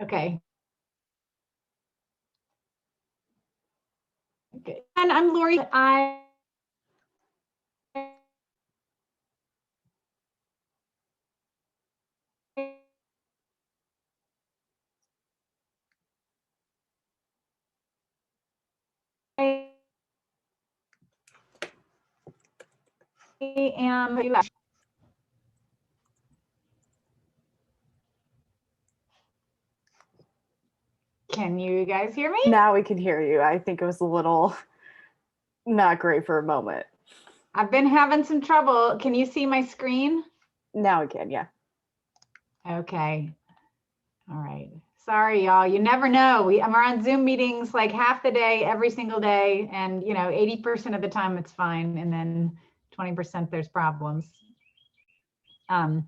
Okay. Okay. And I'm Lori. I am. Can you guys hear me? Now we can hear you. I think it was a little not great for a moment. I've been having some trouble. Can you see my screen? Now we can, yeah. Okay. All right. Sorry, y'all. You never know. We're on Zoom meetings like half the day, every single day. And, 80% of the time it's fine. And then 20% there's problems. All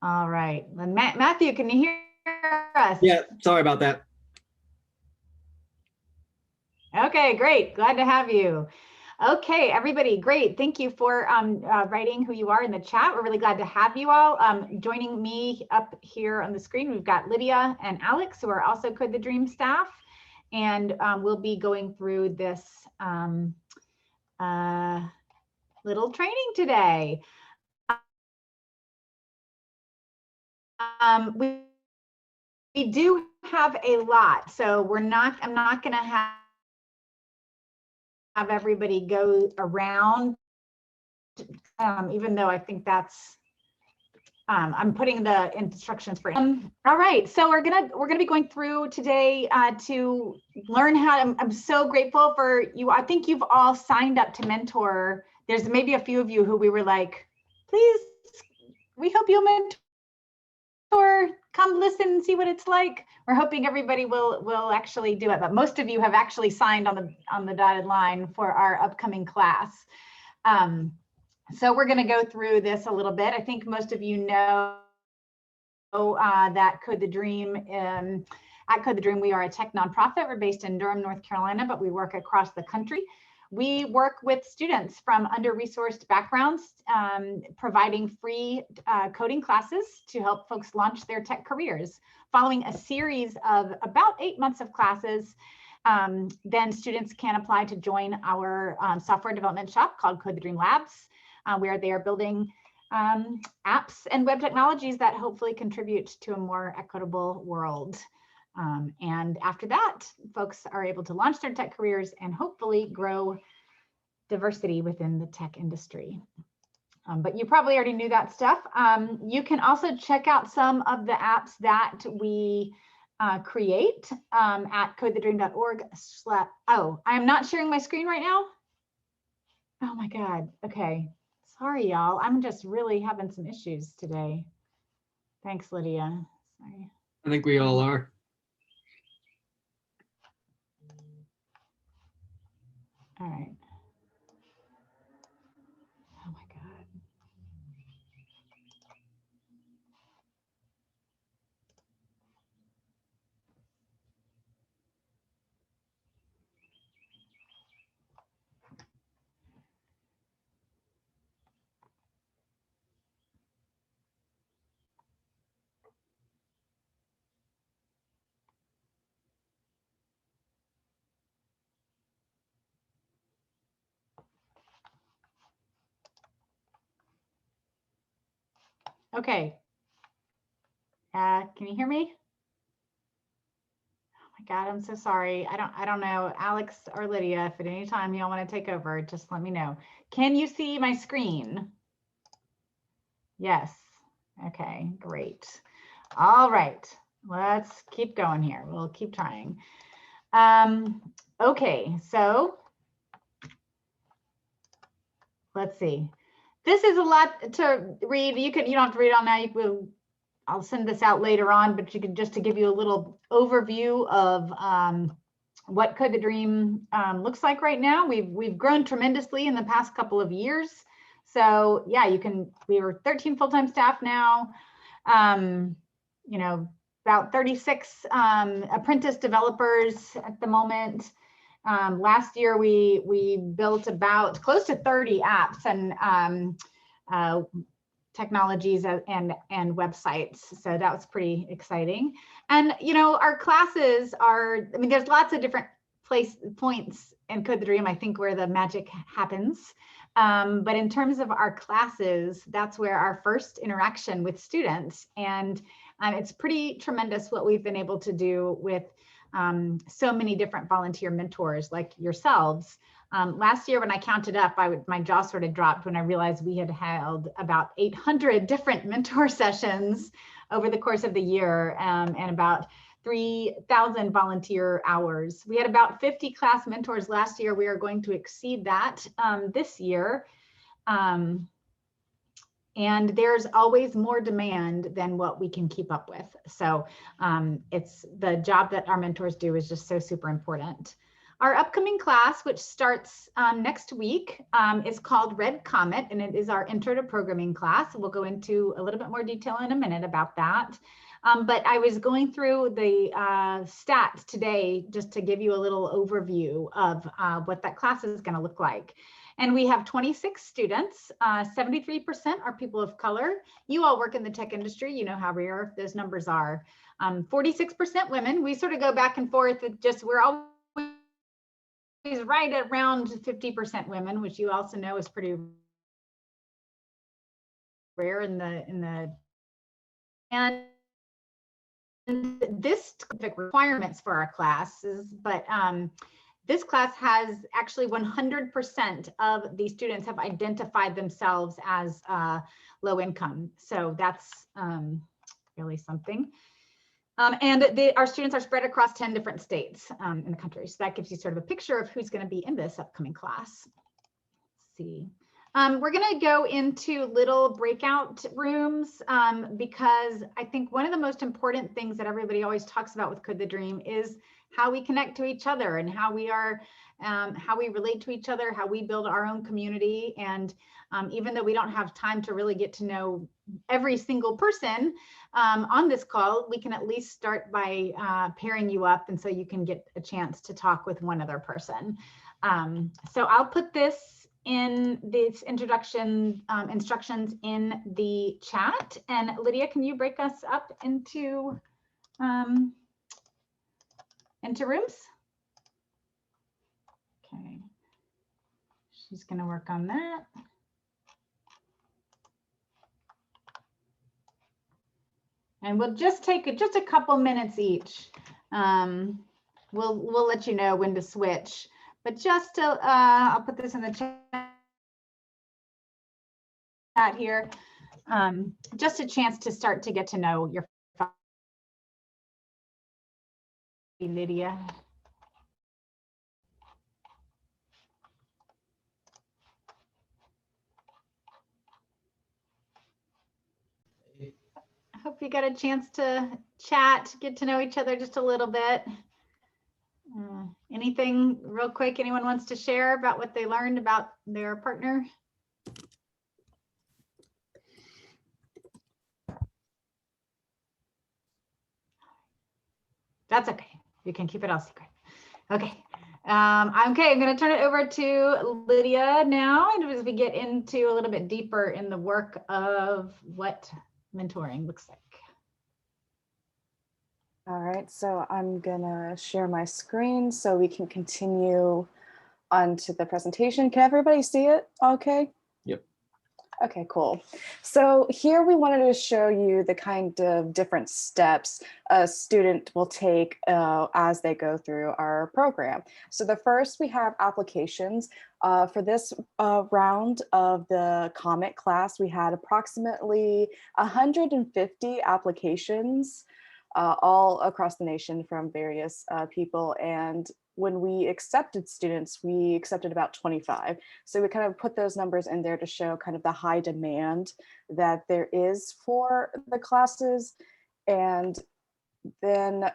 right. Matthew, can you hear us? Yeah, sorry about that. Okay, great. Glad to have you. Okay, everybody, great. Thank you for writing who you are in the chat. We're really glad to have you all. Joining me up here on the screen, we've got Lydia and Alex, who are also Code the Dream staff. And we'll be going through this little training today. We do have a lot, so I'm not going to have everybody go around, even though I think that's, I'm putting the instructions for all right, so we're gonna be going through today to learn how to, I'm so grateful for you. I think you've all signed up to mentor. There's maybe a few of you who we were like, please, we hope you'll mentor, come listen and see what it's like. We're hoping everybody will actually do it, but most of you have actually signed on the dotted line for our upcoming class. So we're going to go through this a little bit. I think most of you know that Code the Dream, at Code the Dream, we are a tech nonprofit. We're based in Durham, North Carolina, but we work across the country. We work with students from under-resourced backgrounds, providing free coding classes to help folks launch their tech careers. Following a series of about 8 months of classes, then students can apply to join our software development shop called Code the Dream Labs, where they are building apps and web technologies that hopefully contribute to a more equitable world. And after that, folks are able to launch their tech careers and hopefully grow diversity within the tech industry. But you probably already knew that stuff. You can also check out some of the apps that we create at codethedream.org. Oh, I am not sharing my screen right now. Oh my God. Okay. Sorry, y'all. I'm just really having some issues today. Thanks, Lydia. Sorry. I think we all are. All right. Oh my God. Okay. Can you hear me? Oh my God, I'm so sorry. I don't know, Alex or Lydia, if at any time y'all want to take over, just let me know. Can you see my screen? Yes. Okay, great. All right, let's keep going here. We'll keep trying. Okay, so let's see. This is a lot to read. You don't have to read it all now. I'll send this out later on, but you can just to give you a little overview of what Code the Dream looks like right now. We've grown tremendously in the past couple of years. So yeah, we are 13 full-time staff now. About 36 apprentice developers at the moment. Last year, we built about close to 30 apps, and technologies and websites. So that was pretty exciting. And you know, our classes are, I mean, there's lots of different points in Code the Dream, I think, where the magic happens. But in terms of our classes, that's where our first interaction with students, and it's pretty tremendous what we've been able to do with so many different volunteer mentors like yourselves. Last year when I counted up, my jaw sort of dropped when I realized we had held about 800 different mentor sessions over the course of the year, and about 3,000 volunteer hours. We had about 50 class mentors last year. We are going to exceed that this year. And there's always more demand than what we can keep up with. So it's the job that our mentors do is just so super important. Our upcoming class, which starts next week, is called Red Comet, and it is our Intro to Programming class. We'll go into a little bit more detail in a minute about that. But I was going through the stats today just to give you a little overview of what that class is going to look like. And we have 26 students, 73% are people of color. You all work in the tech industry, you know how rare those numbers are. 46% women. We sort of go back and forth with just, we're always right at around 50% women, which you also know is pretty rare in the and this specific requirements for our classes, but this class has actually 100% of the students have identified themselves as low income. So that's really something. And our students are spread across 10 different states in the country. So that gives you sort of a picture of who's going to be in this upcoming class. Let's see. We're going to go into little breakout rooms because I think one of the most important things that everybody always talks about with Code the Dream is how we connect to each other and how we relate to each other, how we build our own community. And even though we don't have time to really get to know every single person on this call, we can at least start by pairing you up, and so you can get a chance to talk with one other person. So I'll put this in these introduction instructions in the chat. And Lydia, can you break us up into rooms? Okay, she's going to work on that. And we'll just take just a couple minutes each. We'll let you know when to switch. But just to, I'll put this in the chat here. Just a chance to start to get to know your Lydia. I hope you got a chance to chat, get to know each other just a little bit. Anything real quick anyone wants to share about what they learned about their partner? That's okay. You can keep it all secret. Okay. I'm going to turn it over to Lydia now, and as we get into a little bit deeper in the work of what mentoring looks like. All right, so I'm gonna share my screen so we can continue onto the presentation. Can everybody see it okay? Yep. Okay, cool. So here we wanted to show you the kind of different steps a student will take as they go through our program. So the first, we have applications. For this round of the Comet class, we had approximately 150 applications all across the nation from various people. And when we accepted students, we accepted about 25. So we kind of put those numbers in there to show kind of the high demand that there is for the classes. And then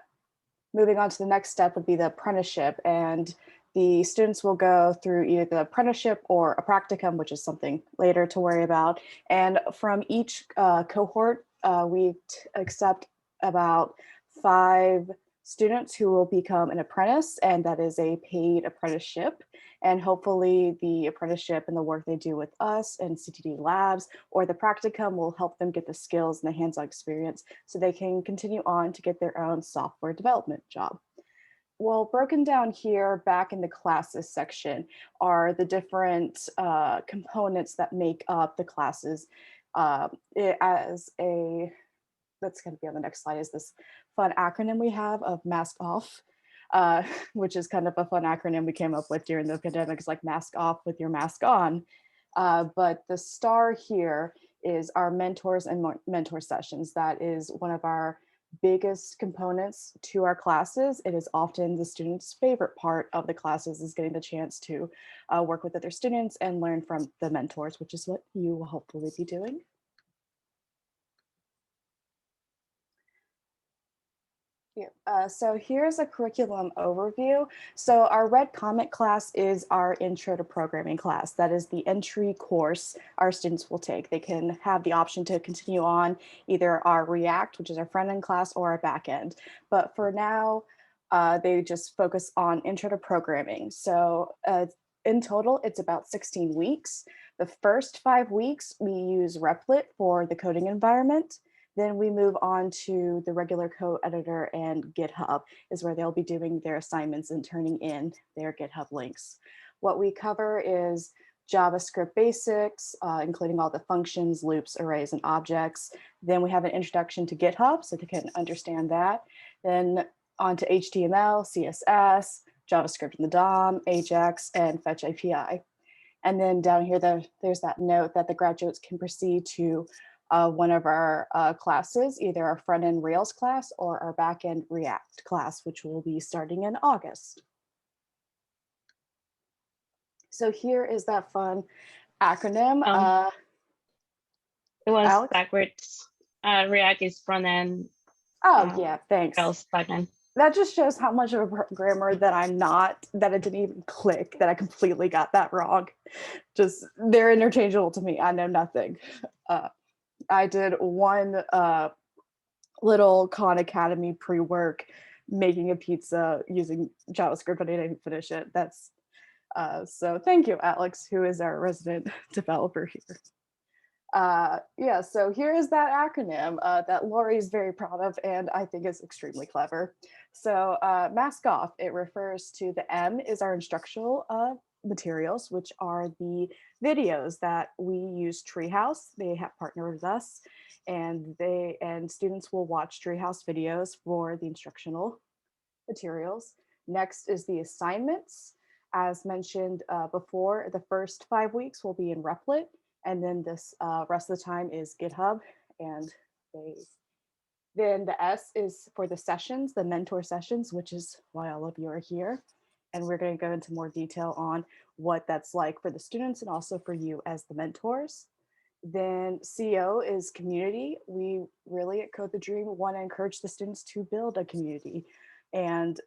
moving on to the next step would be the apprenticeship. And the students will go through either the apprenticeship or a practicum, which is something later to worry about. And from each cohort, we accept about 5 students who will become an apprentice, and that is a paid apprenticeship. And hopefully the apprenticeship and the work they do with us and CTD labs or the practicum will help them get the skills and the hands-on experience so they can continue on to get their own software development job. Well, broken down here back in the classes section are the different components that make up the classes. As a, that's going to be on the next slide, is this fun acronym we have of mask off, which is kind of a fun acronym we came up with during the pandemic. It's like mask off with your mask on. But the star here is our mentors and mentor sessions. That is one of our biggest components to our classes. It is often the students' favorite part of the classes, is getting the chance to work with other students and learn from the mentors, which is what you will hopefully be doing. So here's a curriculum overview. So our Red Comet class is our intro to programming class. That is the entry course our students will take. They can have the option to continue on either our React, which is our front end class, or our back end. But for now, they just focus on intro to programming. So in total, it's about 16 weeks. The first 5 weeks, we use Replit for the coding environment. Then we move on to the regular code editor, and GitHub is where they'll be doing their assignments and turning in their GitHub links. What we cover is JavaScript basics, including all the functions, loops, arrays, and objects. Then we have an introduction to GitHub so they can understand that. Then on to HTML, CSS, JavaScript in the DOM, Ajax, and Fetch API. And then down here, there's that note that the graduates can proceed to one of our classes, either our front-end Rails class or our back-end React class, which will be starting in August. So here is that fun acronym. It was Alex? backwards. React is front-end. Oh, yeah, thanks. Rails back-end. That just shows how much of a programmer that I'm not, that it didn't even click, that I completely got that wrong. Just, they're interchangeable to me. I know nothing. I did one little Khan Academy pre-work making a pizza using JavaScript, but I didn't finish it. That's so thank you, Alex, who is our resident developer here. Yeah, so here is that acronym that Lori is very proud of and I think is extremely clever. So mask off, it refers to the M is our instructional materials, which are the videos that we use Treehouse. They have partnered with us, and students will watch Treehouse videos for the instructional materials. Next is the assignments. As mentioned before, the first 5 weeks will be in Replit, and then this rest of the time is GitHub. And then the S is for the sessions, the mentor sessions, which is why all of you are here. And we're going to go into more detail on what that's like for the students and also for you as the mentors. Then CO is community. We really at Code the Dream want to encourage the students to build a community. And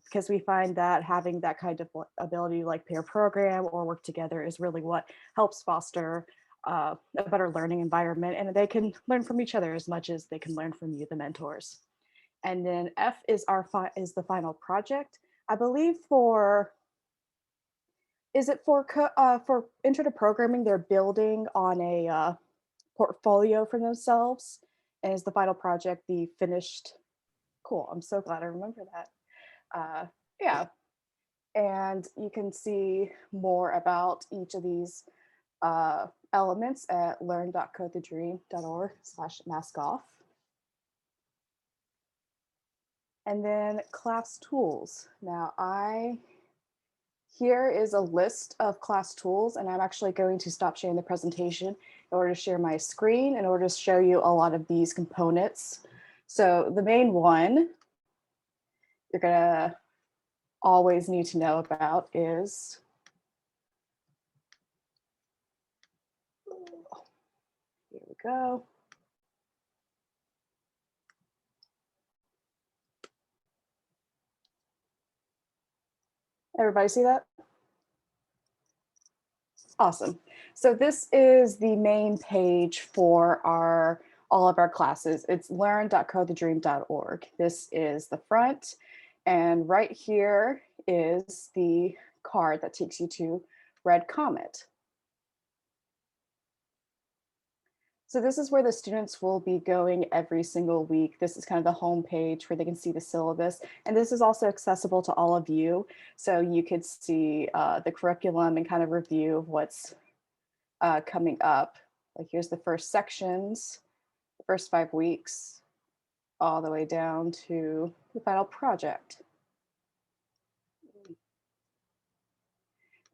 because we find that having that kind of ability like pair program or work together is really what helps foster a better learning environment, and they can learn from each other as much as they can learn from you, the mentors. And then F is the final project. I believe is it for intro to programming, they're building on a portfolio for themselves, and is the final project the finished? Cool, I'm so glad I remember that. Yeah, and you can see more about each of these elements at learn.codethedream.org/maskoff. And then class tools. Now here is a list of class tools, and I'm actually going to stop sharing the presentation in order to share my screen in order to show you a lot of these components. So the main one you're gonna always need to know about is here we go. Everybody see that? Awesome. So this is the main page for our all of our classes. It's learn.codethedream.org. This is the front, and right here is the card that takes you to Red Comet. So this is where the students will be going every single week. This is kind of the home page where they can see the syllabus. And this is also accessible to all of you. So you could see the curriculum and kind of review of what's coming up. Like here's the first sections, the first 5 weeks, all the way down to the final project.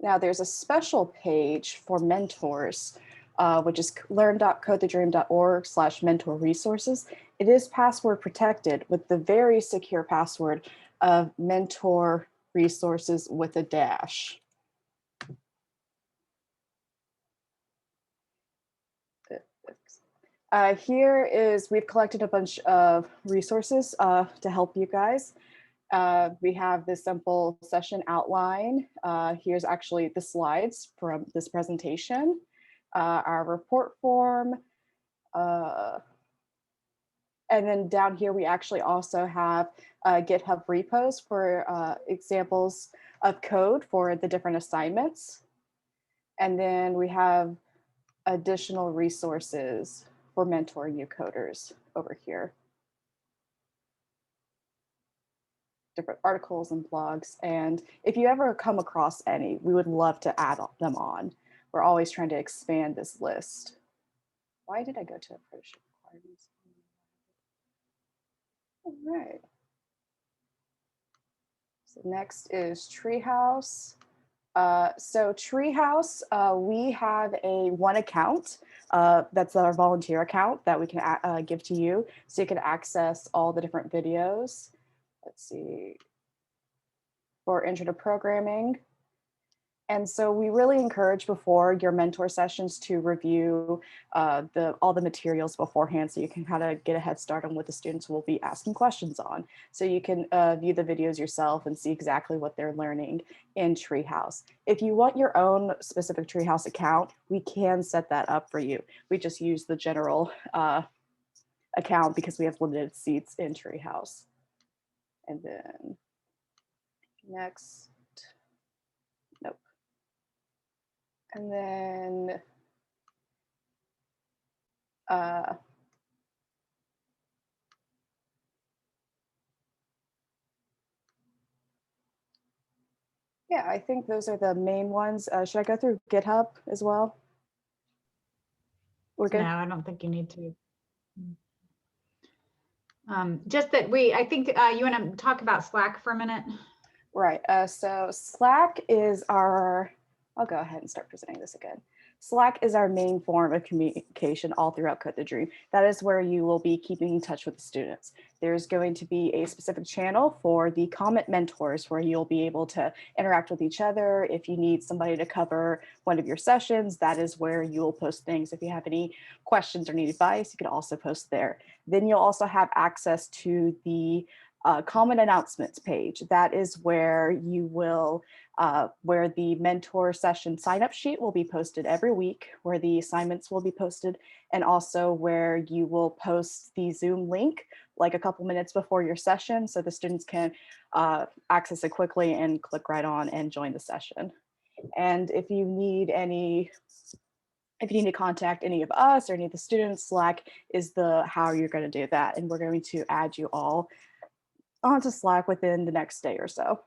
Now there's a special page for mentors, which is learn.codethedream.org/mentor resources. It is password protected with the very secure password of mentor resources with a dash. Here is, we've collected a bunch of resources to help you guys. We have this simple session outline. Here's actually the slides from this presentation, our report form. And then down here, we actually also have GitHub repos for examples of code for the different assignments. And then we have additional resources for mentoring new coders over here. Different articles and blogs. And if you ever come across any, we would love to add them on. We're always trying to expand this list. Why did I go to apprenticeship requirements? All right. So next is Treehouse. So Treehouse, we have a one account. That's our volunteer account that we can give to you. So you can access all the different videos. Let's see, for intro to programming. And so we really encourage before your mentor sessions to review all the materials beforehand, so you can kind of get a head start on what the students will be asking questions on. So you can view the videos yourself and see exactly what they're learning in Treehouse. If you want your own specific Treehouse account, we can set that up for you. We just use the general account because we have limited seats in Treehouse. And then next, nope. And then yeah, I think those are the main ones. Should I go through GitHub as well? We're good? No, I don't think you need to. Just that I think you want to talk about Slack for a minute. Right, so Slack is our, I'll go ahead and start presenting this again. Slack is our main form of communication all throughout Code the Dream. That is where you will be keeping in touch with the students. There's going to be a specific channel for the Comet mentors where you'll be able to interact with each other. If you need somebody to cover one of your sessions, that is where you will post things. If you have any questions or need advice, you can also post there. Then you'll also have access to the Comet announcements page. That is where you will, where the mentor session sign-up sheet will be posted every week, where the assignments will be posted, and also where you will post the Zoom link like a couple minutes before your session so the students can access it quickly and click right on and join the session. And if you need to contact any of us or any of the students, Slack is how you're going to do that. And we're going to add you all onto Slack within the next day or so.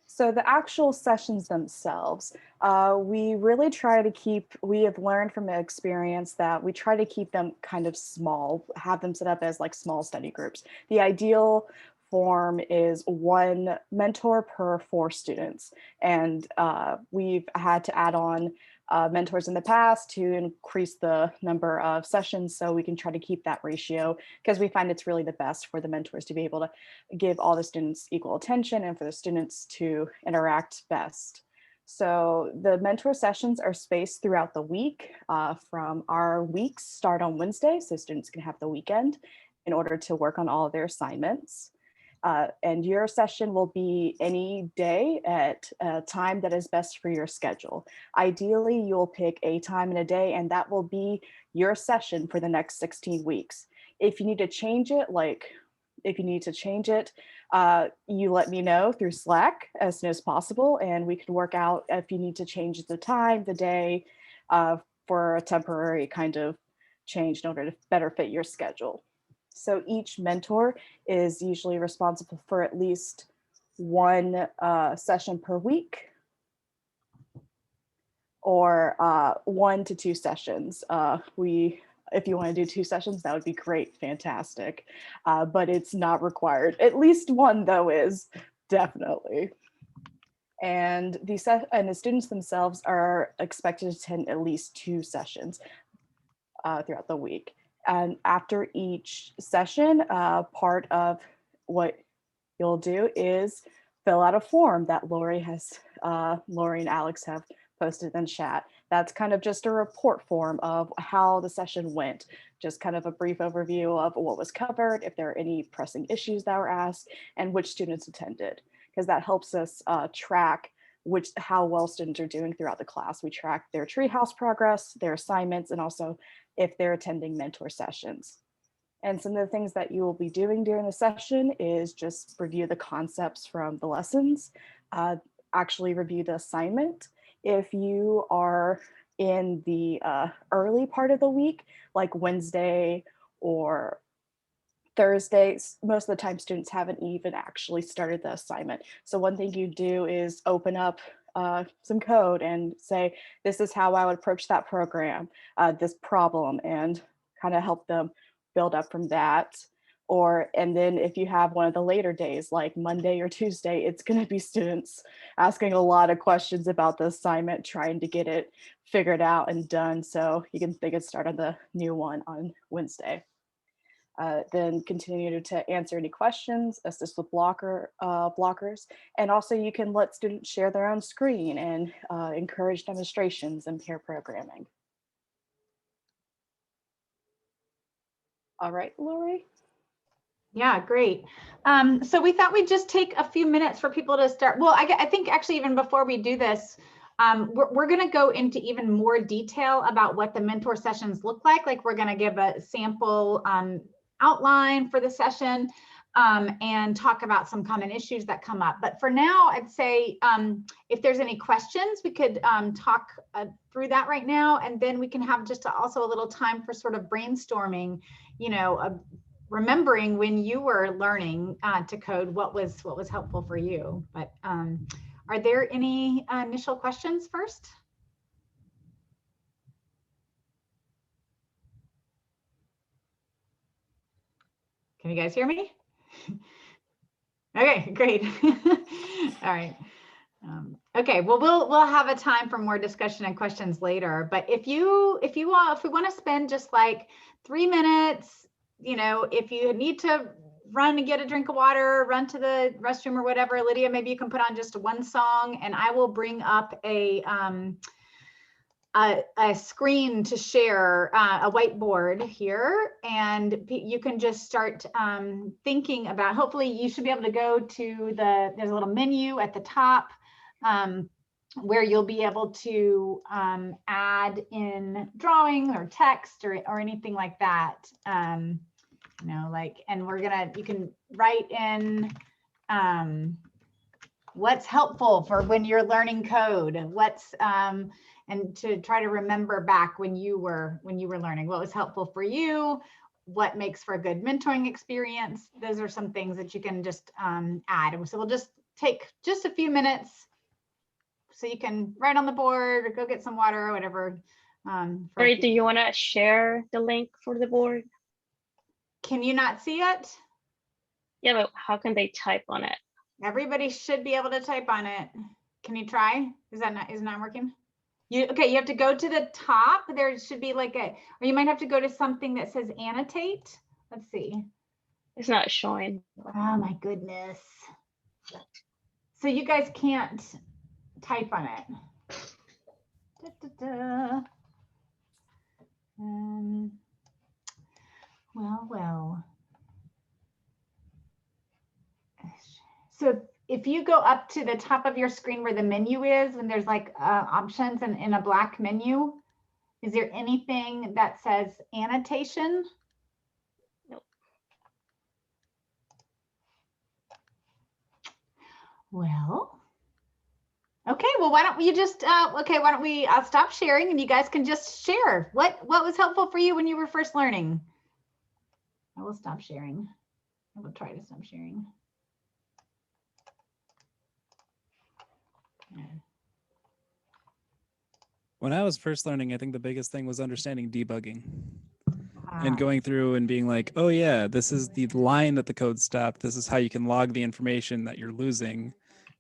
So the actual sessions themselves, we really try to keep, we have learned from experience that we try to keep them kind of small, have them set up as like small study groups. The ideal form is one mentor per 4 students. And we've had to add on mentors in the past to increase the number of sessions so we can try to keep that ratio, because we find it's really the best for the mentors to be able to give all the students equal attention and for the students to interact best. So the mentor sessions are spaced throughout the week. From our weeks start on Wednesday, so students can have the weekend in order to work on all of their assignments. And your session will be any day at a time that is best for your schedule. Ideally, you'll pick a time and a day, and that will be your session for the next 16 weeks. If you need to change it, you let me know through Slack as soon as possible, and we can work out if you need to change the time, the day, for a temporary kind of change in order to better fit your schedule. So each mentor is usually responsible for at least one session per week, or 1 to 2 sessions. If you want to do 2 sessions, that would be great, fantastic. But it's not required. At least one, though, is definitely. And the students themselves are expected to attend at least 2 sessions throughout the week. And after each session, part of what you'll do is fill out a form that Lori and Alex have posted in chat. That's kind of just a report form of how the session went, just kind of a brief overview of what was covered, if there are any pressing issues that were asked, and which students attended, because that helps us track how well students are doing throughout the class. We track their treehouse progress, their assignments, and also if they're attending mentor sessions. And some of the things that you will be doing during the session is just review the concepts from the lessons, actually review the assignment. If you are in the early part of the week, like Wednesday or Thursday, most of the time students haven't even actually started the assignment. So one thing you do is open up some code and say, this is how I would approach that program, this problem, and kind of help them build up from that. And then if you have one of the later days, like Monday or Tuesday, it's going to be students asking a lot of questions about the assignment, trying to get it figured out and done. So they can start on the new one on Wednesday. Then continue to answer any questions, assist with blockers, and also you can let students share their own screen and encourage demonstrations and pair programming. All right, Lori. Yeah, great. So we thought we'd just take a few minutes for people to start. Well, I think actually even before we do this, we're going to go into even more detail about what the mentor sessions look like. Like we're going to give a sample outline for the session and talk about some common issues that come up. But for now, I'd say if there's any questions, we could talk through that right now, and then we can have just also a little time for sort of brainstorming, remembering when you were learning to code, what was helpful for you. But are there any initial questions first? Can you guys hear me? Okay, great. All right. Okay, well, we'll have a time for more discussion and questions later. But if we want to spend just like 3 minutes, if you need to run and get a drink of water, run to the restroom or whatever, Lydia, maybe you can put on just one song, and I will bring up a screen to share, a whiteboard here, and you can just start thinking about, hopefully you should be able to go to there's a little menu at the top where you'll be able to add in drawing or text or anything like that. And you can write in what's helpful for when you're learning code, and to try to remember back when you were learning, what was helpful for you, what makes for a good mentoring experience. Those are some things that you can just add. And so we'll just take just a few minutes so you can write on the board or go get some water or whatever. Sorry, do you want to share the link for the board? Can you not see it? Yeah, but how can they type on it? Everybody should be able to type on it. Can you try? Is it not working? You have to go to the top. There should be or you might have to go to something that says annotate. Let's see. It's not showing. Oh my goodness. So you guys can't type on it. Well. So if you go up to the top of your screen where the menu is, when there's like options and in a black menu, is there anything that says annotation? Nope. Well, okay, well, why don't we just, okay, why don't we, I'll stop sharing and you guys can just share. What was helpful for you when you were first learning? I will stop sharing. I will try to stop sharing. When I was first learning, I think the biggest thing was understanding debugging and Ah, going through and being like, oh yeah, this is the line that the code stopped. This is how you can log the information that you're losing.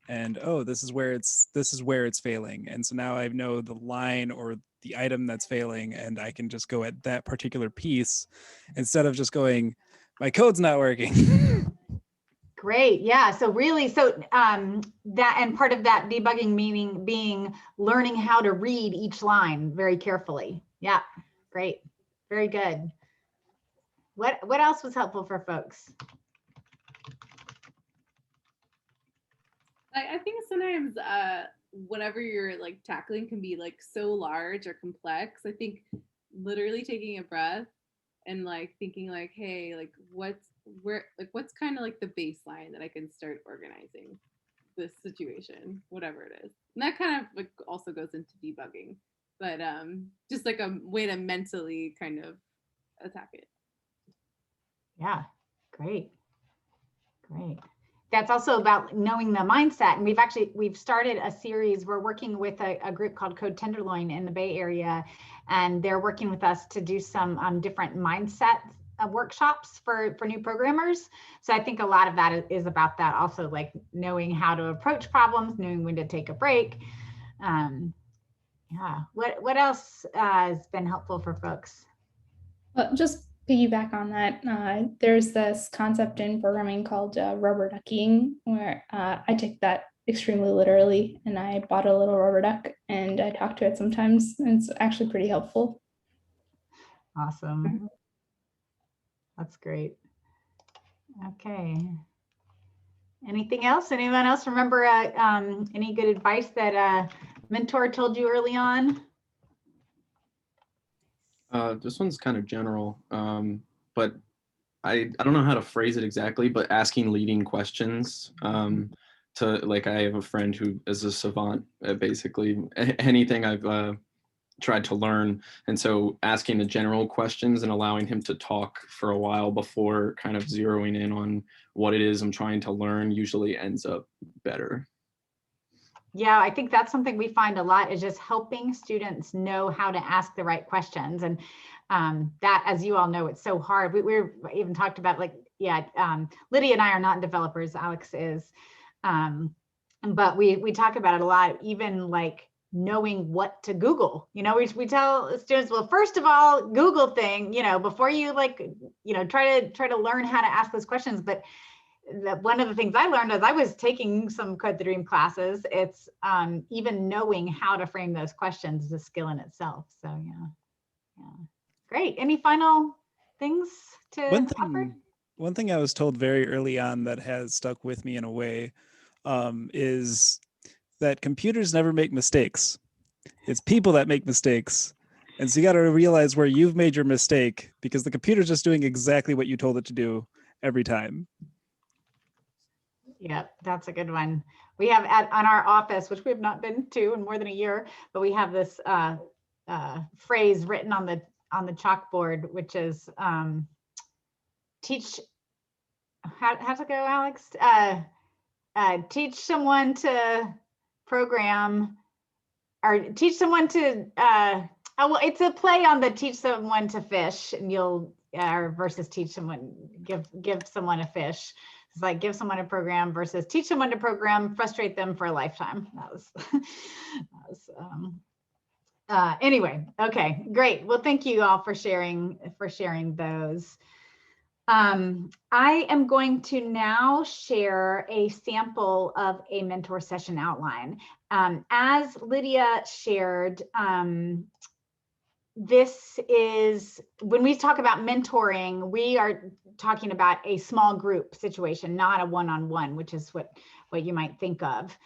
And oh, this is where it's failing. And so now I know the line or the item that's failing, and I can just go at that particular piece instead of just going, my code's not working. great. Yeah. So really, so that, and part of that debugging meaning being learning how to read each line very carefully. Yeah. Great. Very good. What else was helpful for folks? I think sometimes whatever you're like tackling can be like so large or complex. I think literally taking a breath and like thinking like, hey, like what's kind of like the baseline that I can start organizing this situation, whatever it is. And that kind of like also goes into debugging, but just like a way to mentally kind of attack it. Yeah. Great. Great. That's also about knowing the mindset. And we've started a series. We're working with a group called Code Tenderloin in the Bay Area, and they're working with us to do some different mindset workshops for new programmers. So I think a lot of that is about that also, like knowing how to approach problems, knowing when to take a break. Yeah. What else has been helpful for folks? Well, just piggyback on that, there's this concept in programming called rubber ducking, where I take that extremely literally, and I bought a little rubber duck and I talk to it sometimes, and it's actually pretty helpful. Awesome. That's great. Okay. Anything else? Anyone else remember any good advice that a mentor told you early on? This one's kind of general, but I don't know how to phrase it exactly, but asking leading questions to, like, I have a friend who is a savant, basically anything I've tried to learn. And so asking the general questions and allowing him to talk for a while before kind of zeroing in on what it is I'm trying to learn usually ends up better. Yeah, I think that's something we find a lot, is just helping students know how to ask the right questions. And that, as you all know, it's so hard. We're even talked about, like, yeah, Lydia and I are not developers, Alex is. But we talk about it a lot, even like knowing what to Google. You know, we tell students, well, first of all, Google thing, you know, before you try to learn how to ask those questions. But one of the things I learned as I was taking some Code the Dream classes, it's even knowing how to frame those questions is a skill in itself. So yeah. Great. Any final things to offer? One thing I was told very early on that has stuck with me in a way is that computers never make mistakes. It's people that make mistakes. And so you got to realize where you've made your mistake, because the computer's just doing exactly what you told it to do every time. Yeah, that's a good one. We have on our office, which we have not been to in more than a year, but we have this phrase written on the chalkboard, which is teach. How's it go, Alex? Teach someone to program, or teach someone to. Oh, well, it's a play on the teach someone to fish, and you'll versus teach someone, give someone a fish. It's like give someone a program versus teach someone to program, frustrate them for a lifetime. That was anyway. Okay, great. Well, thank you all for sharing those. I am going to now share a sample of a mentor session outline. As Lydia shared, this is, when we talk about mentoring, we are talking about a small group situation, not a one-on-one, which is what you might think of.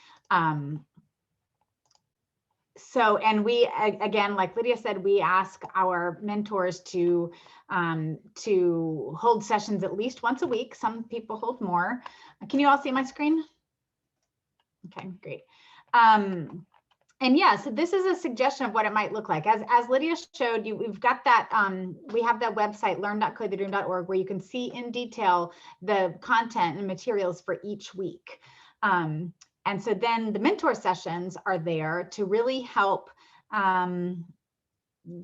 So, and we, again, like Lydia said, we ask our mentors to hold sessions at least once a week. Some people hold more. Can you all see my screen? Okay, great. And yeah, so this is a suggestion of what it might look like. As Lydia showed you, we've got that, we have that website, learn.codethedream.org, where you can see in detail the content and materials for each week. And so then the mentor sessions are there to really help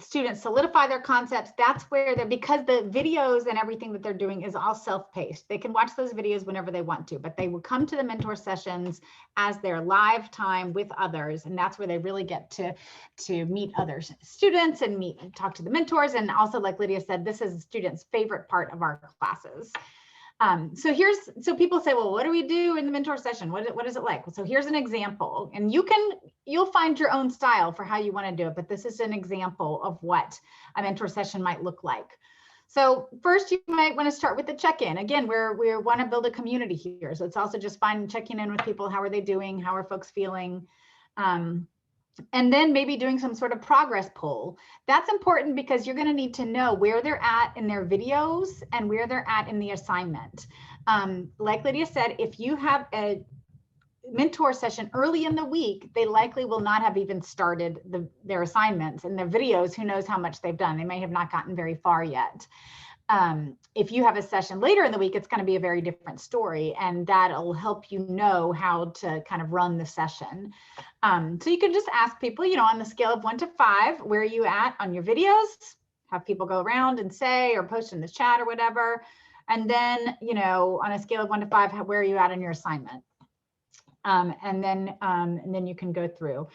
students solidify their concepts. That's where they're, because the videos and everything that they're doing is all self-paced. They can watch those videos whenever they want to, but they will come to the mentor sessions as their live time with others. And that's where they really get to meet other students and talk to the mentors. And also, like Lydia said, this is students' favorite part of our classes. So people say, well, what do we do in the mentor session? What is it like? So here's an example, and you'll find your own style for how you want to do it, but this is an example of what a mentor session might look like. So first, you might want to start with the check-in. Again, we want to build a community here. So it's also just checking in with people. How are they doing? How are folks feeling? And then maybe doing some sort of progress poll. That's important because you're going to need to know where they're at in their videos and where they're at in the assignment. Like Lydia said, if you have a mentor session early in the week, they likely will not have even started their assignments, and their videos, who knows how much they've done. They may have not gotten very far yet. If you have a session later in the week, it's going to be a very different story, and that'll help you know how to kind of run the session. So you can just ask people, on the scale of 1 to 5, where are you at on your videos? Have people go around and say, or post in the chat or whatever. And then, on a scale of 1 to 5, where are you at on your assignment? And then you can go through.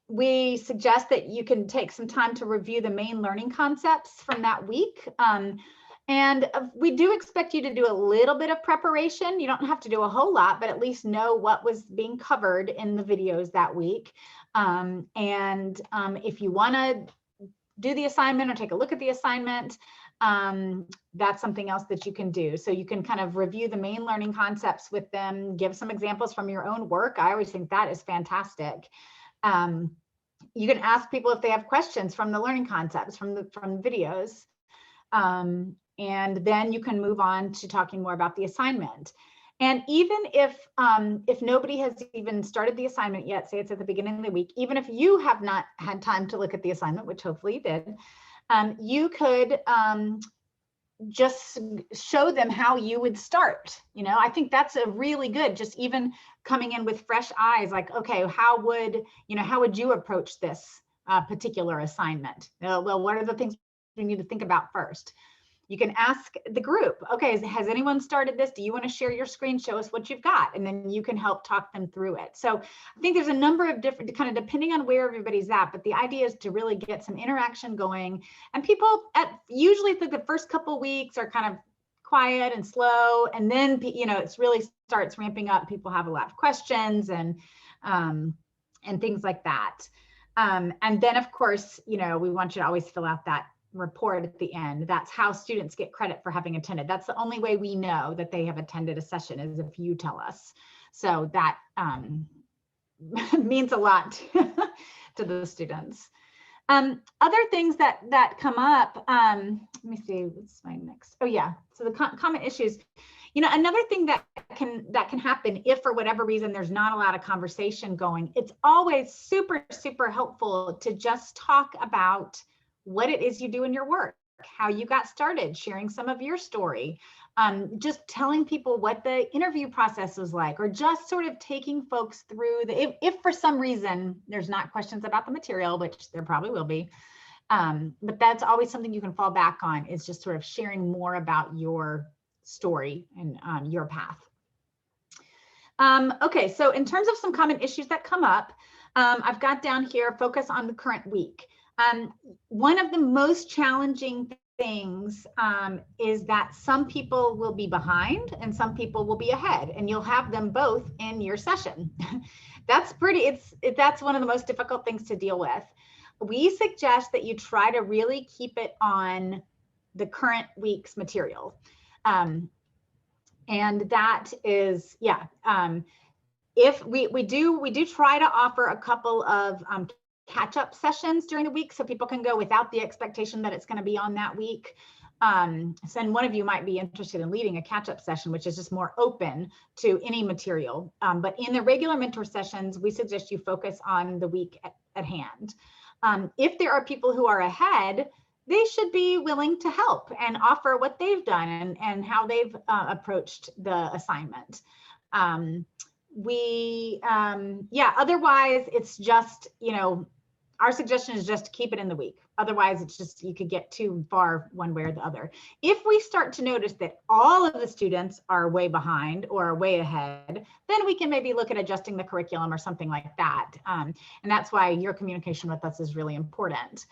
We suggest that you can take some time to review the main learning concepts from that week. And we do expect you to do a little bit of preparation. You don't have to do a whole lot, but at least know what was being covered in the videos that week. If you want to do the assignment or take a look at the assignment, that's something else that you can do. So you can kind of review the main learning concepts with them, give some examples from your own work. I always think that is fantastic. You can ask people if they have questions from the learning concepts, from the videos. And then you can move on to talking more about the assignment. And even if nobody has even started the assignment yet, say it's at the beginning of the week, even if you have not had time to look at the assignment, which hopefully you did, you could just show them how you would start. I think that's a really good, just even coming in with fresh eyes, like, okay, how would you approach this particular assignment? Well, what are the things we need to think about first? You can ask the group, okay, has anyone started this? Do you want to share your screen? Show us what you've got. And then you can help talk them through it. So I think there's a number of different, kind of depending on where everybody's at, but the idea is to really get some interaction going. And people usually the first couple of weeks are kind of quiet and slow. And then, it's really starts ramping up. People have a lot of questions and things like that. And then of course, we want you to always fill out that report at the end. That's how students get credit for having attended. That's the only way we know that they have attended a session, is if you tell us. So that means a lot to the students. Other things that come up, let me see, what's my next? Oh yeah, so the common issues. Another thing that can happen if for whatever reason there's not a lot of conversation going, it's always super, super helpful to just talk about what it is you do in your work, how you got started, sharing some of your story, just telling people what the interview process was like, or just sort of taking folks through if for some reason there's not questions about the material, which there probably will be, but that's always something you can fall back on, is just sort of sharing more about your story and your path. Okay, so in terms of some common issues that come up, I've got down here, focus on the current week. One of the most challenging things is that some people will be behind and some people will be ahead, and you'll have them both in your session. That's one of the most difficult things to deal with. we suggest that you try to really keep it on the current week's material. And that is, yeah. If we do try to offer a couple of catch-up sessions during the week so people can go without the expectation that it's going to be on that week. So and one of you might be interested in leading a catch-up session, which is just more open to any material. But in the regular mentor sessions, we suggest you focus on the week at hand. If there are people who are ahead, they should be willing to help and offer what they've done and how they've approached the assignment. Yeah, otherwise it's just, you know, our suggestion is just to keep it in the week. Otherwise it's just, you could get too far one way or the other. If we start to notice that all of the students are way behind or way ahead, then we can maybe look at adjusting the curriculum or something like that. And that's why your communication with us is really important.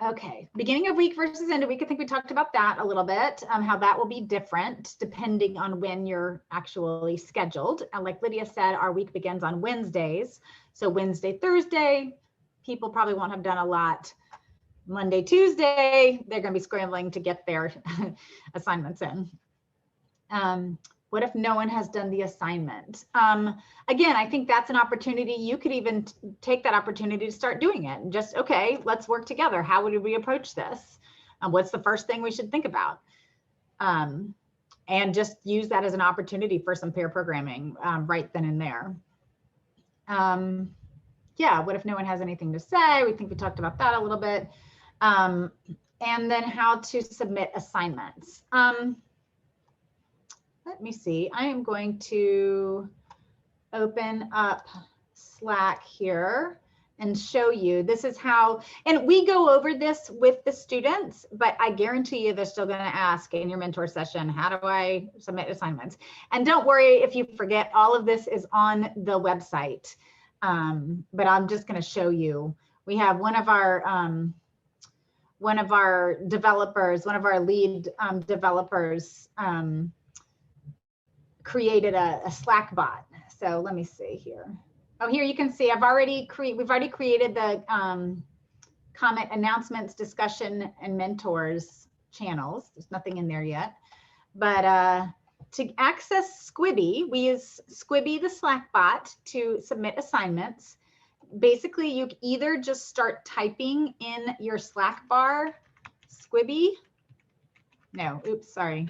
Okay, beginning of week versus end of week. I think we talked about that a little bit, how that will be different depending on when you're actually scheduled. And like Lydia said, our week begins on Wednesdays. So Wednesday, Thursday, people probably won't have done a lot. Monday, Tuesday, they're going to be scrambling to get their assignments in. What if no one has done the assignment? Again, I think that's an opportunity. You could even take that opportunity to start doing it and just, okay, let's work together. How would we approach this? What's the first thing we should think about? And just use that as an opportunity for some pair programming right then and there. Yeah, what if no one has anything to say? We think we talked about that a little bit. And then how to submit assignments. Let me see, I am going to open up Slack here and show you. This is how, and we go over this with the students, but I guarantee you they're still going to ask in your mentor session, how do I submit assignments? And don't worry if you forget, all of this is on the website. But I'm just going to show you. We have one of our developers, one of our lead developers, created a Slack bot. So let me see here. Oh, here you can see we've already created the Comet announcements, discussion, and mentors channels. There's nothing in there yet. But to access Squibby, we use Squibby, the Slack bot, to submit assignments. Basically, you either just start typing in your Slack bar, Squibby. No, oops, sorry.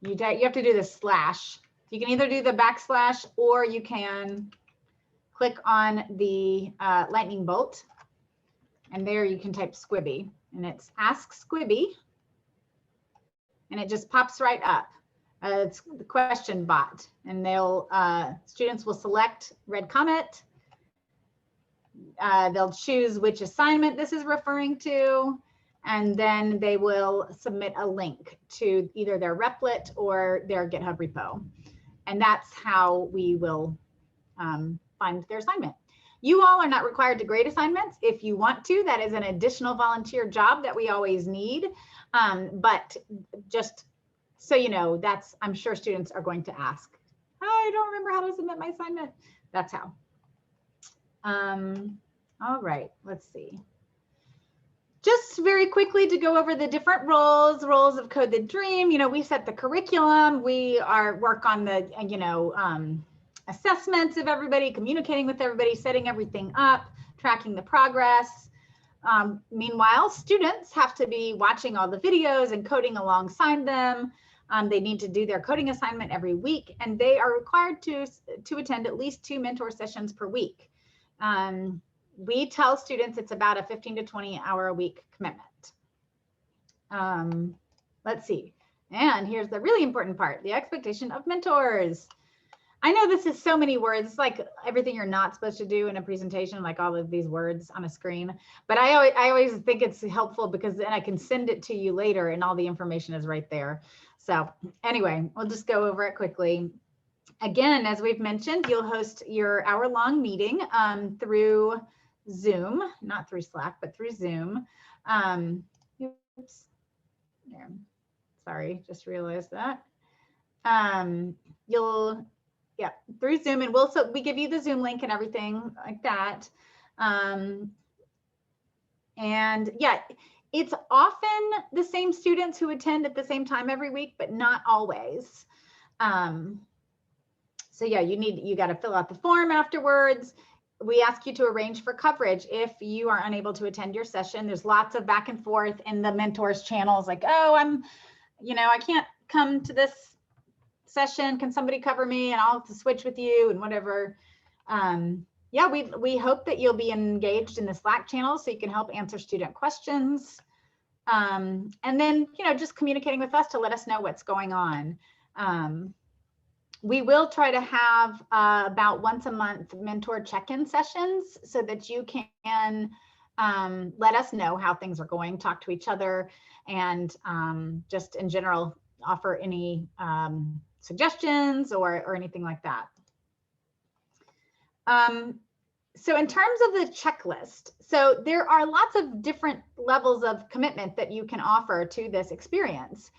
You have to do the slash. You can either do the backslash or you can click on the lightning bolt. And there you can type Squibby. And it's Ask Squibby. And it just pops right up. It's the question bot. And students will select Red Comet. They'll choose which assignment this is referring to. And then they will submit a link to either their Replit or their GitHub repo. And that's how we will find their assignment. You all are not required to grade assignments. If you want to, that is an additional volunteer job that we always need. But just so you know, I'm sure students are going to ask, I don't remember how to submit my assignment. That's how. All right, let's see. Just very quickly to go over the different roles of Code the Dream. You know, we set the curriculum. We work on the, assessments of everybody, communicating with everybody, setting everything up, tracking the progress. Meanwhile, students have to be watching all the videos and coding alongside them. They need to do their coding assignment every week, and they are required to attend at least 2 mentor sessions per week. We tell students it's about a 15 to 20 hour a week commitment. Let's see. And here's the really important part, the expectation of mentors. I know this is so many words. It's like everything you're not supposed to do in a presentation, like all of these words on a screen. But I always think it's helpful because then I can send it to you later and all the information is right there. So anyway, we'll just go over it quickly. Again, as we've mentioned, you'll host your hour-long meeting through Zoom, not through Slack, but through Zoom. Oops. There. Sorry, just realized that. Yeah, through Zoom, and we give you the Zoom link and everything like that. And yeah, it's often the same students who attend at the same time every week, but not always. So yeah, you got to fill out the form afterwards. We ask you to arrange for coverage if you are unable to attend your session. There's lots of back and forth in the mentors channels, like, oh, I can't come to this session. Can somebody cover me? And I'll have to switch with you and whatever. Yeah, we hope that you'll be engaged in the Slack channel so you can help answer student questions. And then, just communicating with us to let us know what's going on. We will try to have about once a month mentor check-in sessions so that you can let us know how things are going, talk to each other, and just in general offer any suggestions or anything like that. So in terms of the checklist, so there are lots of different levels of commitment that you can offer to this experience.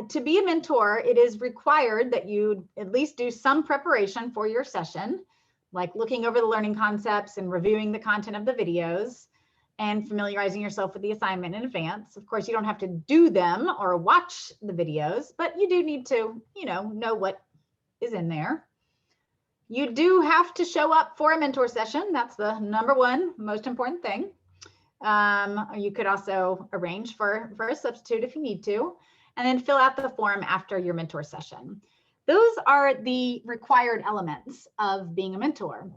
To be a mentor, it is required that you at least do some preparation for your session, like looking over the learning concepts and reviewing the content of the videos and familiarizing yourself with the assignment in advance. Of course, you don't have to do them or watch the videos, but you do need to, know what is in there. You do have to show up for a mentor session. That's the number one most important thing. You could also arrange for a substitute if you need to, and then fill out the form after your mentor session. Those are the required elements of being a mentor.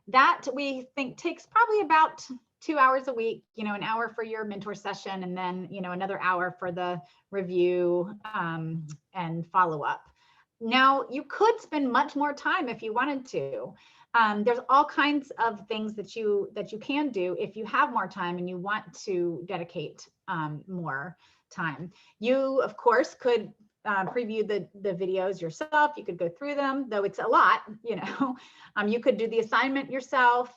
That we think takes probably about 2 hours a week, an hour for your mentor session, and then, another hour for the review and follow up. Now, you could spend much more time if you wanted to. There's all kinds of things that you can do if you have more time and you want to dedicate more time. You, of course, could preview the videos yourself. You could go through them, though it's a lot, you could do the assignment yourself.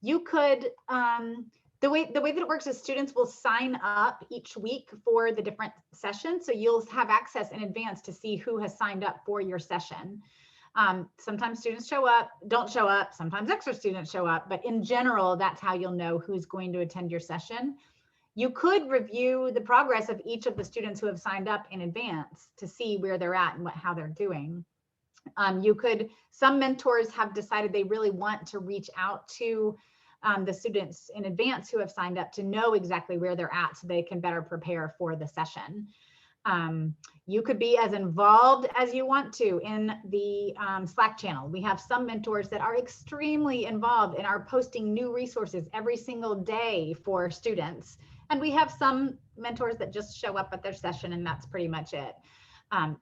You could, the way that it works is students will sign up each week for the different sessions. So you'll have access in advance to see who has signed up for your session. Sometimes students don't show up, sometimes extra students show up, but in general, that's how you'll know who's going to attend your session. You could review the progress of each of the students who have signed up in advance to see where they're at and how they're doing. Some mentors have decided they really want to reach out to the students in advance who have signed up to know exactly where they're at so they can better prepare for the session. You could be as involved as you want to in the Slack channel. We have some mentors that are extremely involved and are posting new resources every single day for students. And we have some mentors that just show up at their session and that's pretty much it.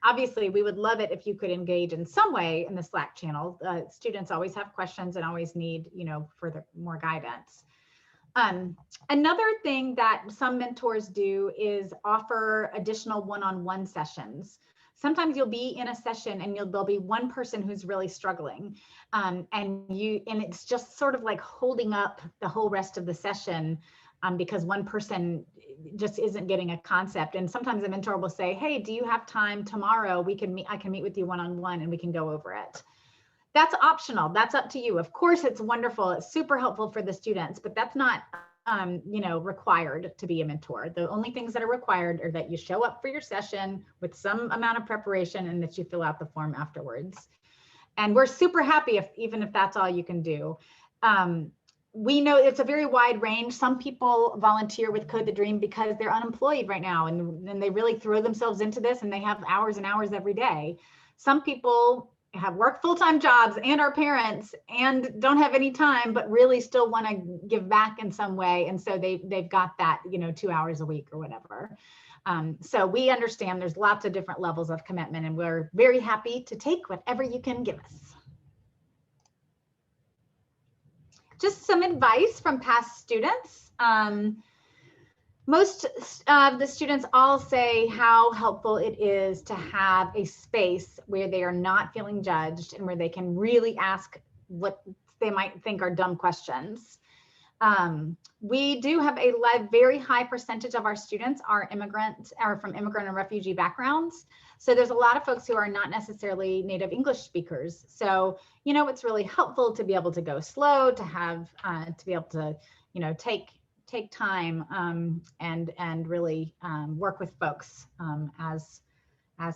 Obviously, we would love it if you could engage in some way in the Slack channel. Students always have questions and always need, further more guidance. Another thing that some mentors do is offer additional one-on-one sessions. Sometimes you'll be in a session and there'll be one person who's really struggling, and it's just sort of like holding up the whole rest of the session because one person just isn't getting a concept. And sometimes a mentor will say, "Hey, do you have time tomorrow? I can meet with you one-on-one and we can go over it." That's optional. That's up to you. Of course, it's wonderful. It's super helpful for the students, but that's not, required to be a mentor. The only things that are required are that you show up for your session with some amount of preparation and that you fill out the form afterwards. And we're super happy even if that's all you can do. We know it's a very wide range. Some people volunteer with Code the Dream because they're unemployed right now and they really throw themselves into this and they have hours and hours every day. Some people have worked full-time jobs and are parents and don't have any time, but really still want to give back in some way. And so they've got that, 2 hours a week or whatever. So we understand there's lots of different levels of commitment and we're very happy to take whatever you can give us. Just some advice from past students. Most of the students all say how helpful it is to have a space where they are not feeling judged and where they can really ask what they might think are dumb questions. We do have a very high percentage of our students are from immigrant and refugee backgrounds. So there's a lot of folks who are not necessarily native English speakers. So, you know, it's really helpful to be able to go slow, to have, to be able to, you know, take time and really work with folks as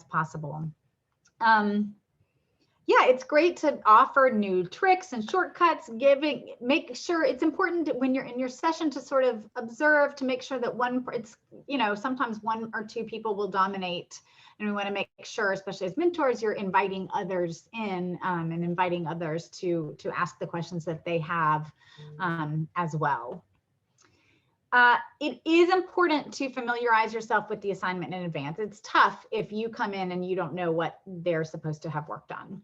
possible. Yeah, it's great to offer new tricks and shortcuts, make sure it's important when you're in your session to sort of observe, to make sure that it's, you know, sometimes one or two people will dominate. And we want to make sure, especially as mentors, you're inviting others in and inviting others to ask the questions that they have as well. It is important to familiarize yourself with the assignment in advance. It's tough if you come in and you don't know what they're supposed to have worked on.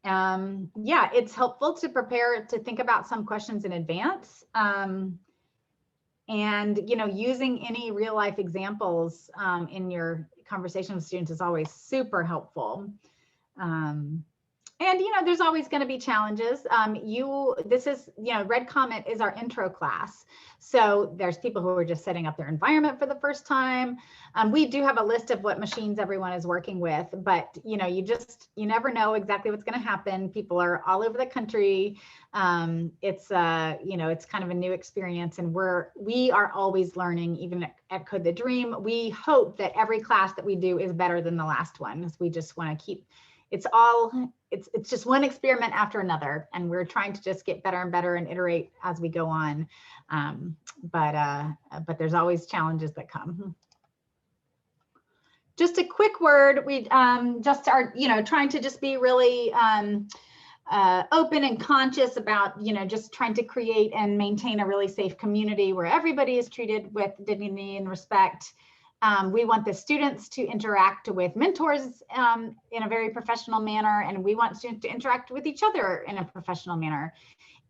Yeah, it's helpful to prepare, to think about some questions in advance. And, you know, using any real life examples in your conversation with students is always super helpful. And, you know, there's always going to be challenges. This is, you know, Red Comet is our intro class. So there's people who are just setting up their environment for the first time. We do have a list of what machines everyone is working with, but, you know, you never know exactly what's going to happen. People are all over the country. It's, you know, it's kind of a new experience, and we are always learning, even at Code the Dream. We hope that every class that we do is better than the last one, because we just want to keep, it's just one experiment after another, and we're trying to just get better and better and iterate as we go on. But there's always challenges that come. Just a quick word, we just are, you know, trying to just be really open and conscious about, you know, just trying to create and maintain a really safe community where everybody is treated with dignity and respect. We want the students to interact with mentors in a very professional manner, and we want students to interact with each other in a professional manner.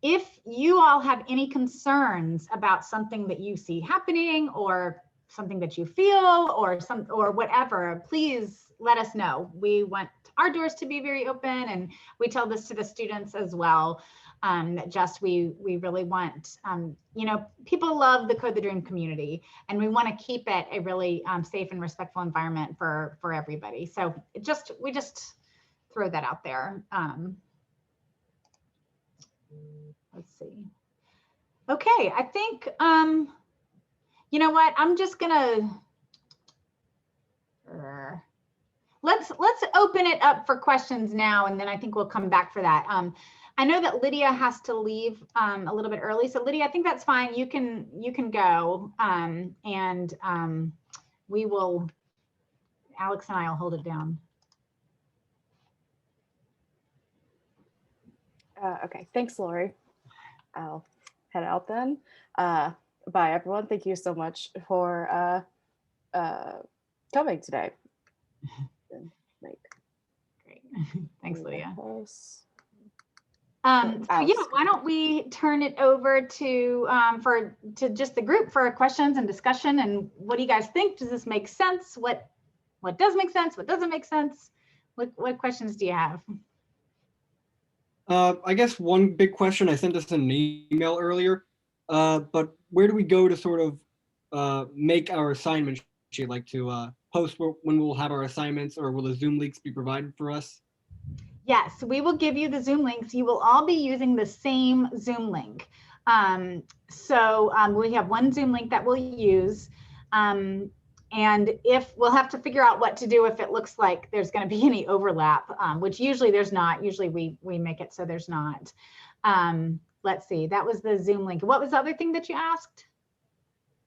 If you all have any concerns about something that you see happening, or something that you feel, or whatever, please let us know. We want our doors to be very open, and we tell this to the students as well. We really want, you know, people love the Code the Dream community, and we want to keep it a really safe and respectful environment for everybody. So we just throw that out there. Let's see. Okay, I think, you know what, I'm just gonna, let's open it up for questions now, and then I think we'll come back for that. I know that Lydia has to leave a little bit early. So Lydia, I think that's fine. You can go, and we will, Alex and I will hold it down. Okay, thanks, Lori. I'll head out then. Bye, everyone. Thank you so much for coming today. Great. Thanks, Lydia. So yeah, why don't we turn it over to just the group for questions and discussion, and what do you guys think? Does this make sense? What does make sense? What doesn't make sense? What questions do you have? I guess one big question, I sent this in an email earlier, but where do we go to sort of make our assignment sheet, like to post when we'll have our assignments, or will the Zoom links be provided for us? Yes, we will give you the Zoom links. You will all be using the same Zoom link. So we have one Zoom link that we'll use. And if we'll have to figure out what to do if it looks like there's going to be any overlap, which usually there's not. Usually we make it so there's not. Let's see, that was the Zoom link. What was the other thing that you asked?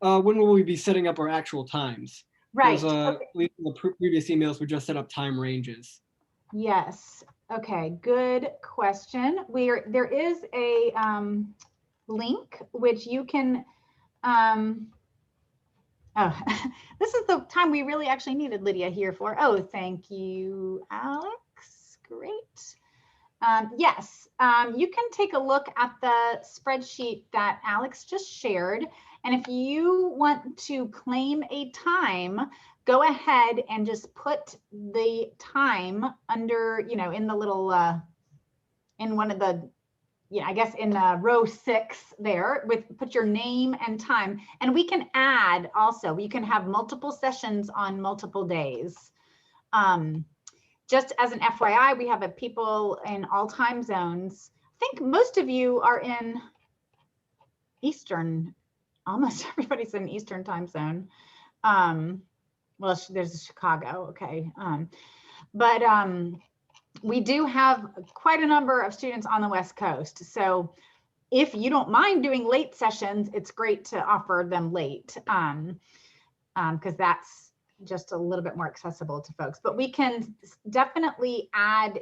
When will we be setting up our actual times? Right. Okay. Okay. At least in the previous emails, we just set up time ranges. Yes. Okay. Good question. There is a link which you can. Oh, this is the time we really actually needed Lydia here for. Oh, thank you, Alex. Great. Yes, you can take a look at the spreadsheet that Alex just shared. And if you want to claim a time, go ahead and just put the time under, in the little, in one of the yeah, I guess in row 6 there, put your name and time. And we can add also, you can have multiple sessions on multiple days. Just as an FYI, we have people in all time zones. I think most of you are in Eastern, almost everybody's in Eastern time zone. Well, there's Chicago, okay. But we do have quite a number of students on the West Coast. So if you don't mind doing late sessions, it's great to offer them late, because that's just a little bit more accessible to folks. But we can definitely add,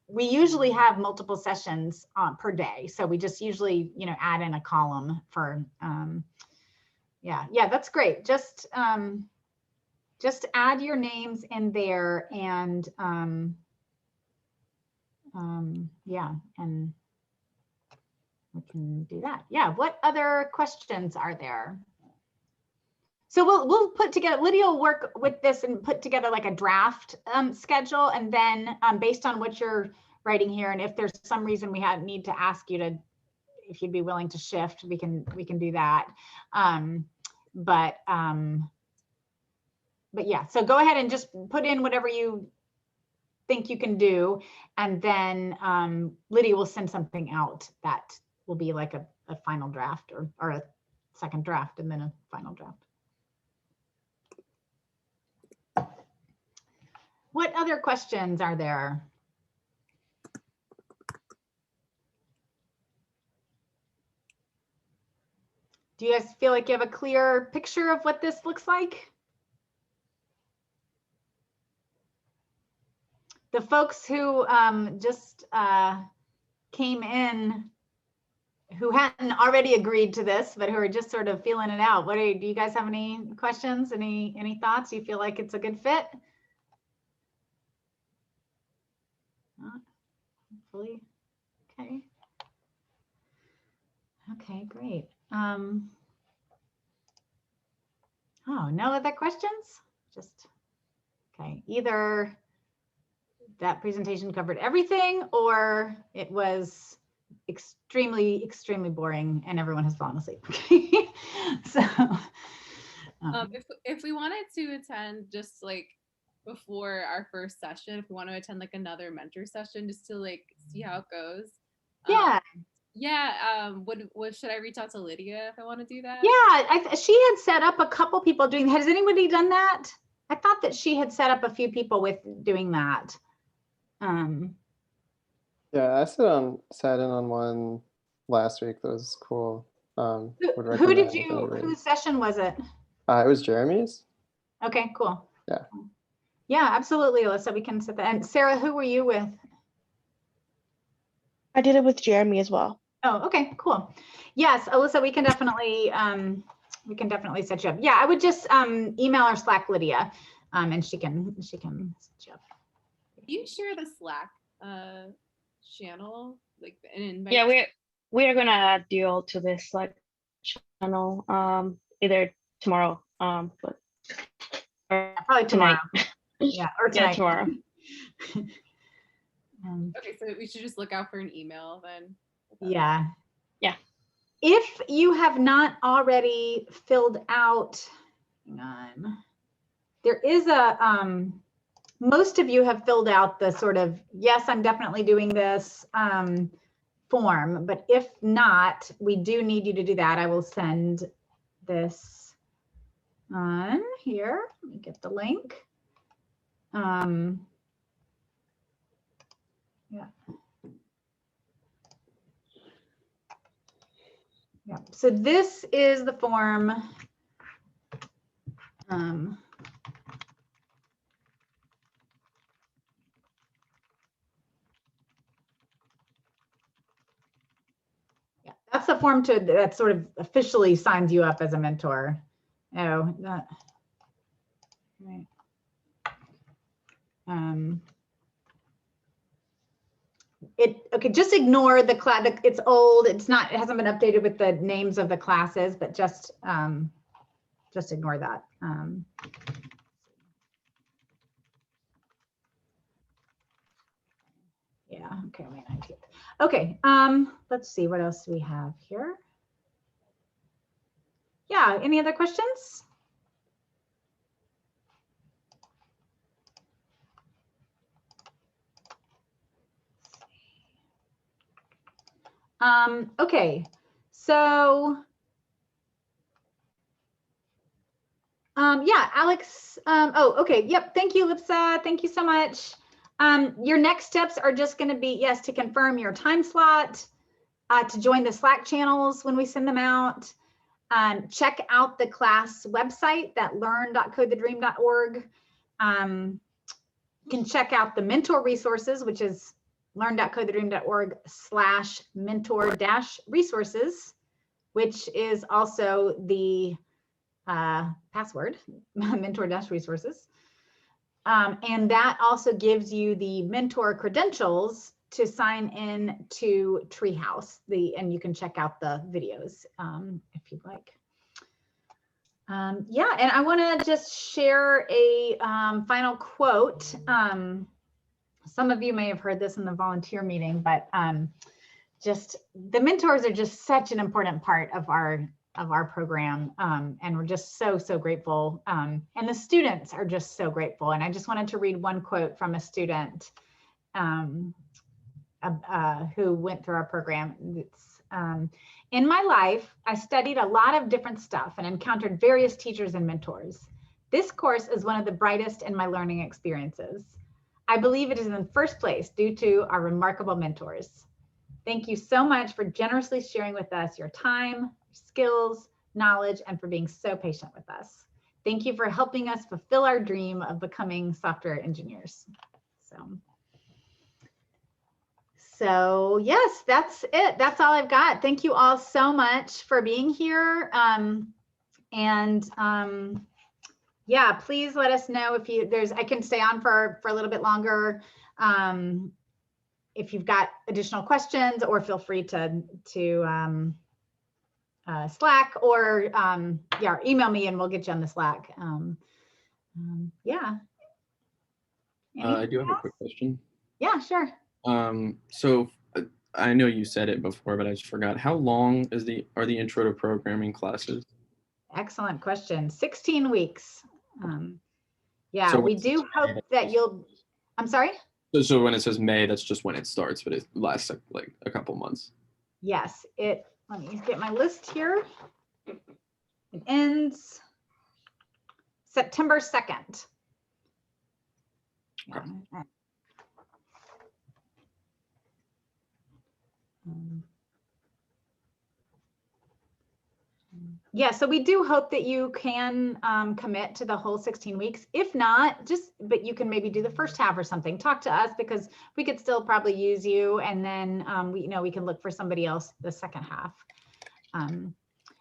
we usually have multiple sessions per day. So we just usually, add in a column for, yeah, that's great. Just add your names in there and, yeah, and we can do that. Yeah, what other questions are there? So we'll put together, Lydia will work with this and put together like a draft schedule, and then based on what you're writing here, and if there's some reason we need to ask you to, if you'd be willing to shift, we can do that. But yeah, so go ahead and just put in whatever you think you can do, and then Lydia will send something out that will be like a final draft or a second draft and then a final draft. What other questions are there? Do you guys feel like you have a clear picture of what this looks like? The folks who just came in, who hadn't already agreed to this, but who are just sort of feeling it out. Do you guys have any questions? Any thoughts? Do you feel like it's a good fit? Hopefully, okay. Okay, great. Oh, no other questions? Just, okay, either that presentation covered everything or it was extremely, extremely boring and everyone has fallen asleep. Okay. So if we wanted to attend just like before our first session, if we want to attend like another mentor session just to like see how it goes. Yeah. What should I reach out to Lydia if I want to do that? Yeah, she had set up a couple people doing. Has anybody done that? I thought that she had set up a few people with doing that. Yeah, I sat in on one last week. That was cool. Whose session was it? It was Jeremy's. Okay, cool. Yeah. Yeah, absolutely, Alyssa. We can set that. And Sarah, who were you with? I did it with Jeremy as well. Oh, okay, cool. Yes, Alyssa, we can definitely set you up. Yeah, I would just email or Slack Lydia, and she can set you up. Do you share the Slack channel, like an invite? Yeah, we are gonna add you all to this Slack channel either tomorrow, but probably tomorrow. Yeah, or tonight. Yeah, tomorrow. Okay, so we should just look out for an email then. Yeah. Yeah. If you have not already filled out, hang on, there is most of you have filled out the sort of, yes, I'm definitely doing this form, but if not, we do need you to do that. I will send this on here. Let me get the link. Yeah. Yeah. So this is the form. Yeah, that's the form that sort of officially signs you up as a mentor. Oh, that. Right. Okay, just ignore the class. It's old. It hasn't been updated with the names of the classes, but just ignore that. Yeah. Yeah, okay, May 19th. Okay, let's see, what else do we have here? Yeah, any other questions? Okay, so yeah, Alex, oh, okay, yep, thank you, Lipsa, thank you so much. Your next steps are just gonna be, yes, to confirm your time slot, to join the Slack channels when we send them out. Check out the class website, that learn.codethedream.org. You can check out the mentor resources, which is learn.codethedream.org/mentor-resources, which is also the password, mentor-resources. And that also gives you the mentor credentials to sign in to Treehouse. And you can check out the videos if you'd like. Yeah, and I want to just share a final quote. Some of you may have heard this in the volunteer meeting, but just the mentors are just such an important part of our program, and we're just so grateful. And the students are just so grateful. And I just wanted to read one quote from a student who went through our program. It's, in my life, I studied a lot of different stuff and encountered various teachers and mentors. This course is one of the brightest in my learning experiences. I believe it is in the first place due to our remarkable mentors. Thank you so much for generously sharing with us your time, skills, knowledge, and for being so patient with us. Thank you for helping us fulfill our dream of becoming software engineers. So yes, that's it. That's all I've got. Thank you all so much for being here. Yeah, please let us know if I can stay on for a little bit longer. If you've got additional questions, or feel free to Slack or yeah, email me and we'll get you on the Slack. Yeah. I do have a quick question. Yeah, sure. So I know you said it before, but I just forgot. How long are the intro to programming classes? Excellent question. 16 weeks. Yeah, So we do hope that I'm sorry? So when it says May, that's just when it starts, but it lasts like a couple months. Yes, let me get my list here. It ends September 2nd. Okay. Yeah, so we do hope that you can commit to the whole 16 weeks. If not, but you can maybe do the first half or something. Talk to us, because we could still probably use you, and then we can look for somebody else the second half.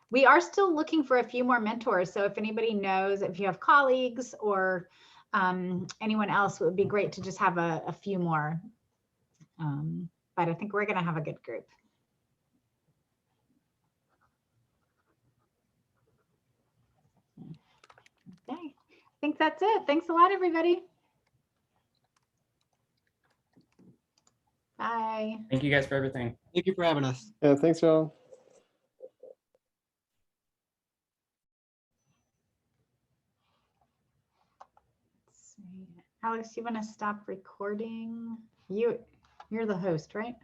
We are still looking for a few more mentors. So if anybody knows, if you have colleagues or anyone else, it would be great to just have a few more. But I think we're going to have a good group. Okay, I think that's it. Thanks a lot, everybody. Bye. Thank you guys for everything. Thank you for having us. Yeah, thanks, y'all. Alex, you want to stop recording? You're the host, right?